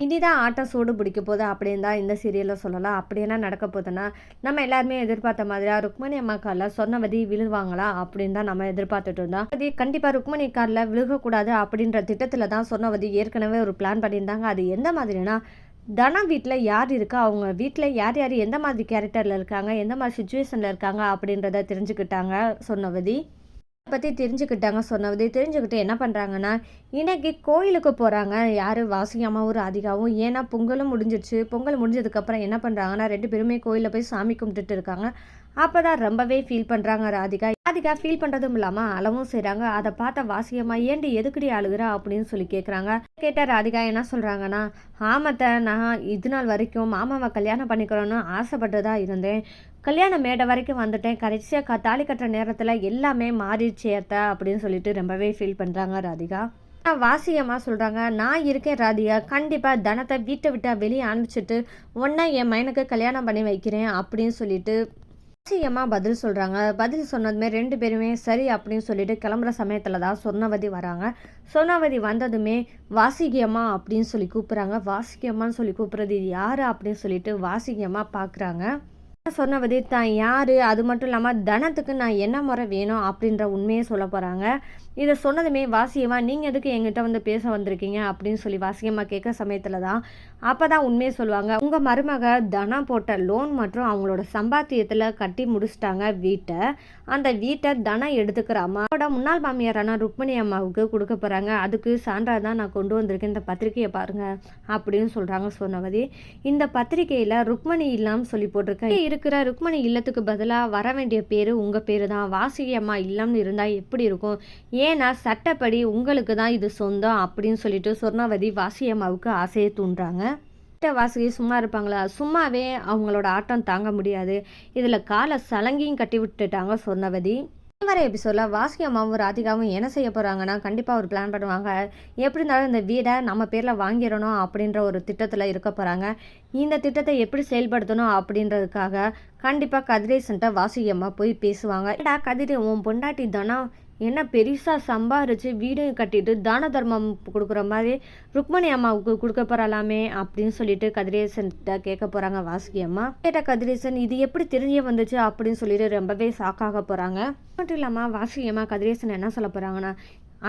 இனிதான் ஆட்டம் சூடு பிடிக்க போகுது அப்படின்னு தான் இந்த சீரியலில் சொல்லலாம். அப்படி என்ன நடக்க போகுதுன்னா, நம்ம எல்லாருமே எதிர்பார்த்த மாதிரியா ருக்மணி அம்மா காலில் சொன்னவதி விழுவாங்களா அப்படின்னு தான் நம்ம எதிர்பார்த்துட்டு இருந்தோம். அது கண்டிப்பாக ருக்மணி காலில் விழுகக்கூடாது அப்படின்ற திட்டத்தில் தான் சொன்னவதி ஏற்கனவே ஒரு பிளான் பண்ணியிருந்தாங்க. அது எந்த மாதிரினா, தனா வீட்டில் யார் இருக்கா, அவங்க வீட்டில் யார் யார் எந்த மாதிரி கேரக்டரில் இருக்காங்க, எந்த மாதிரி சுச்சுவேஷனில் இருக்காங்க அப்படின்றத தெரிஞ்சுக்கிட்டாங்க சொன்னவதி. பற்றி தெரிஞ்சுக்கிட்டாங்க சொன்னவதி. தெரிஞ்சுக்கிட்டு என்ன பண்ணுறாங்கன்னா, இன்னைக்கு கோயிலுக்கு போகிறாங்க. யார் வாசுகி அம்மாவும் ராதிகாவும். ஏன்னா பொங்கலும் முடிஞ்சிடுச்சு. பொங்கல் முடிஞ்சதுக்கப்புறம் என்ன பண்ணுறாங்கன்னா, 2 பேருமே கோயிலில் போய் சாமி கும்பிட்டுட்டு இருக்காங்க. அப்போ தான் ரொம்பவே ஃபீல் பண்ணுறாங்க ராதிகா. ராதிகா ஃபீல் பண்ணுறதும் இல்லாமல் அழவும் செய்கிறாங்க. அதை பார்த்த வாசுகி அம்மா, ஏண்டி எதுக்குடி அழுகுறா அப்படின்னு சொல்லி கேட்குறாங்க. கேட்ட ராதிகா என்ன சொல்கிறாங்கன்னா, ஆமத்தை நான் இது நாள் வரைக்கும் மாமாவை கல்யாணம் பண்ணிக்கிறோன்னு ஆசைப்பட்டு தான் இருந்தேன். கல்யாண மேடை வரைக்கும் வந்துட்டேன். கடைசியாக தாலி கட்டுற நேரத்தில் எல்லாமே மாறிடுச்சு அத்தை அப்படின்னு சொல்லிட்டு ரொம்பவே ஃபீல் பண்ணுறாங்க ராதிகா. வாசியம்மா சொல்கிறாங்க, நான் இருக்கேன் ராதிகா, கண்டிப்பாக தனத்தை வீட்டை விட்டு வெளியே அனுப்பிச்சிட்டு உன்னை என் மைனுக்கு கல்யாணம் பண்ணி வைக்கிறேன் அப்படின்னு சொல்லிட்டு வாசியம்மா பதில் சொல்கிறாங்க. பதில் சொன்னதுமே 2 பேருமே சரி அப்படின்னு சொல்லிட்டு கிளம்புற சமயத்தில் தான் சொர்ணவதி வராங்க. சொர்ணவதி வந்ததுமே வாசுகி அம்மா அப்படின்னு சொல்லி கூப்பிட்றாங்க. வாசுகி அம்மான்னு சொல்லி கூப்பிட்றது யார் அப்படின்னு சொல்லிட்டு வாசுகி அம்மா பார்க்குறாங்க. சொன்னவதி தான் யார், அது மட்டும் இல்லாமல் தனத்துக்கு நான் என்ன முறை வேணும் அப்படின்ற உண்மையை சொல்ல போகிறாங்க. இதை சொன்னதுமே வாசியம்மா, நீங்கள் எதுக்கு என்கிட்ட வந்து பேச வந்திருக்கீங்க அப்படின்னு சொல்லி வாசியம்மா கேட்க சமயத்தில் தான் அப்போ தான் உண்மையை சொல்லுவாங்க. உங்கள் மருமக தனா போட்ட லோன் மற்றும் அவங்களோட சம்பாத்தியத்தில் கட்டி முடிச்சிட்டாங்க வீட்டை. அந்த வீட்டை தனா எடுத்துக்கிறாமா அவரோட முன்னாள் மாமியாரான ருக்மணி அம்மாவுக்கு கொடுக்க போகிறாங்க. அதுக்கு சான்றா தான் நான் கொண்டு வந்திருக்கேன், இந்த பத்திரிக்கையை பாருங்கள் அப்படின்னு சொல்கிறாங்க சொன்னவதி. இந்த பத்திரிக்கையில் ருக்மணி இல்லம்னு சொல்லி போட்டிருக்கேன். இருக்கிற ருக்மணி இல்லத்துக்கு பதிலாக வர வேண்டிய பேர் உங்கள் பேர் தான். வாசுகி அம்மா இல்லம்னு இருந்தால் எப்படி இருக்கும், ஏன்னா சட்டப்படி உங்களுக்கு தான் இது சொந்தம் அப்படின்னு சொல்லிட்டு சொர்ணவதி வாசுகி அம்மாவுக்கு ஆசையை தூண்டுறாங்க. வாசுகி சும்மா இருப்பாங்களா, சும்மாவே அவங்களோட ஆட்டம் தாங்க முடியாது. இதில் காலை சலங்கியும் கட்டி விட்டுட்டாங்க சொர்ணவதி. வர எபிசோடில் வாசுகி அம்மாவும் ராதிகாவும் என்ன செய்ய போகிறாங்கன்னா, கண்டிப்பாக ஒரு பிளான் பண்ணுவாங்க. எப்படி இருந்தாலும் இந்த வீடை நம்ம பேரில் வாங்கிடணும் அப்படின்ற ஒரு திட்டத்தில் இருக்க போகிறாங்க. இந்த திட்டத்தை எப்படி செயல்படுத்தணும் அப்படின்றதுக்காக கண்டிப்பாக கதிரேசன்ட்ட வாசுகி அம்மா போய் பேசுவாங்க. ஏடா கதிரே, உன் பொண்டாட்டி தானா என்ன பெருசாக சம்பாரிச்சு வீடும் கட்டிட்டு தான தர்மம் கொடுக்குற மாதிரி ருக்மணி அம்மாவுக்கு கொடுக்க போகிறாலாமே அப்படின்னு சொல்லிட்டு கதிரேசன்கிட்ட கேட்க போகிறாங்க வாசுகி அம்மா. கேட்ட கதிரேசன், இது எப்படி தெரிய வந்துச்சு அப்படின்னு சொல்லிட்டு ரொம்பவே ஷாக்காக போகிறாங்க. மட்டும் இல்லாமல் வாசுகி அம்மா கதிரேசன் என்ன சொல்ல போகிறாங்கன்னா,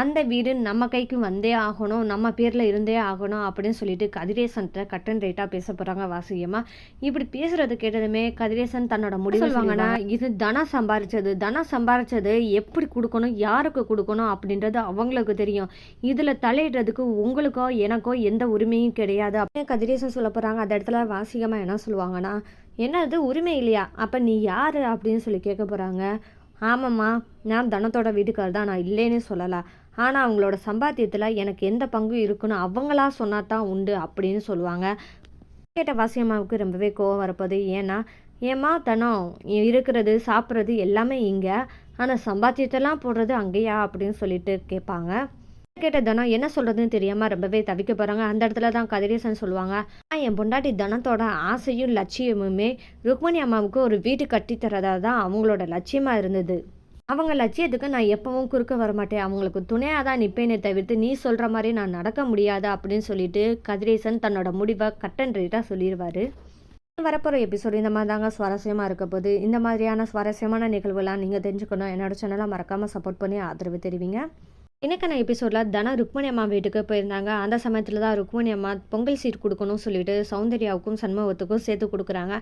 அந்த வீடு நம்ம கைக்கு வந்தே ஆகணும், நம்ம பேரில் இருந்தே ஆகணும் அப்படின்னு சொல்லிட்டு கதிரேசன்கிட்ட கட் அண்ட் ரைட்டாக பேச போகிறாங்க வாசுகியம்மா. இப்படி பேசுகிறது கேட்டதுமே கதிரேசன் தன்னோட முடிவு சொல்லுவாங்கன்னா, இது தனம் சம்பாரிச்சது எப்படி கொடுக்கணும், யாருக்கு கொடுக்கணும் அப்படின்றது அவங்களுக்கு தெரியும். இதில் தலையிடுறதுக்கு உங்களுக்கோ எனக்கோ எந்த உரிமையும் கிடையாது அப்படின்னு கதிரேசன் சொல்ல போகிறாங்க. அந்த இடத்துல வாசுகியம்மா என்ன சொல்லுவாங்கன்னா, என்னது உரிமை இல்லையா, அப்போ நீ யார் அப்படின்னு சொல்லி கேட்க போகிறாங்க. ஆமாம்மா, நான் தனத்தோட வீட்டுக்கார் தான், நான் இல்லைன்னு சொல்லலாம். ஆனால் அவங்களோட சம்பாத்தியத்தில் எனக்கு எந்த பங்கும் இருக்குன்னு அவங்களா சொன்னா தான் உண்டு அப்படின்னு சொல்லுவாங்க. கேட்ட வாசியம்மாவுக்கு ரொம்பவே கோவம் வரப்போகுது. ஏன்னா ஏம்மா தனம் இருக்கிறது சாப்பிட்றது எல்லாமே இங்கே, ஆனால் சம்பாத்தியத்தெல்லாம் போடுறது அங்கேயா அப்படின்னு சொல்லிட்டு கேட்பாங்க. கேட்ட தனம் என்ன சொல்கிறதுன்னு தெரியாமல் ரொம்பவே தவிக்க போகிறாங்க. அந்த இடத்துல தான் கதிரேசன் சொல்லுவாங்க, என் பொண்டாட்டி தனத்தோட ஆசையும் லட்சியமுமே ருக்மணி அம்மாவுக்கு ஒரு வீடு கட்டித்தரதா தான் அவங்களோட லட்சியமாக இருந்தது. அவங்க லட்சியத்துக்கு நான் எப்பவும் குறுக்க வரமாட்டேன், அவங்களுக்கு துணையாக தான் நிற்பேனே தவிர்த்து நீ சொல்கிற மாதிரி நான் நடக்க முடியாது அப்படின்னு சொல்லிட்டு கதிரேசன் தன்னோட முடிவை கட் அண்ட் ரைட்டாக சொல்லிடுவார். வரப்போகிற எபிசோடு இந்த மாதிரி தாங்க சுவாரஸ்யமாக இருக்க போது. இந்த மாதிரியான சுவாரஸ்யமான நிகழ்வுலாம் நீங்கள் தெரிஞ்சுக்கணும், என்னோட சேனலை மறக்காமல் சப்போர்ட் பண்ணி ஆதரவு தெரிவிங்க. இன்னைக்கான எபிசோடில் தனா ருக்மணி அம்மா வீட்டுக்கு போயிருந்தாங்க. அந்த சமயத்தில் தான் ருக்மணி அம்மா பொங்கல் சீட் கொடுக்கணும்னு சொல்லிட்டு சௌந்தர்யாவுக்கும் சண்முகத்துக்கும் சேர்த்து கொடுக்குறாங்க.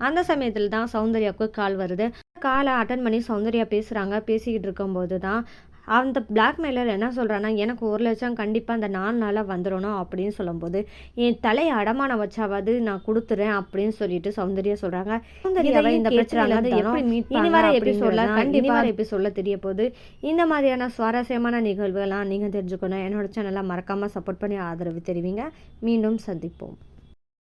அந்த சமயத்தில் தான் சௌந்தர்யாவுக்கு கால் வருது. காலை அட்டன் பண்ணி சௌந்தர்யா பேசுகிறாங்க. பேசிக்கிட்டு இருக்கும்போது தான் அந்த பிளாக்மெயிலர் என்ன சொல்கிறான்னா, எனக்கு 1 லட்சம் கண்டிப்பாக அந்த 4 நாளில் வந்துடணும் அப்படின்னு சொல்லும்போது, என் தலையை அடமானம் வச்சாவது நான் கொடுத்துறேன் அப்படின்னு சொல்லிட்டு சௌந்தர்யா சொல்கிறாங்க. சௌந்தர்யாவை இந்த பிரச்சனை இனி வர எபிசோடில் தெரிய போகுது. இந்த மாதிரியான சுவாரஸ்யமான நிகழ்வுகள்லாம் நீங்கள் தெரிஞ்சுக்கணும், என்னோட சேனலை மறக்காமல் சப்போர்ட் பண்ணி ஆதரவு தெரிவிங்க. மீண்டும் சந்திப்போம்.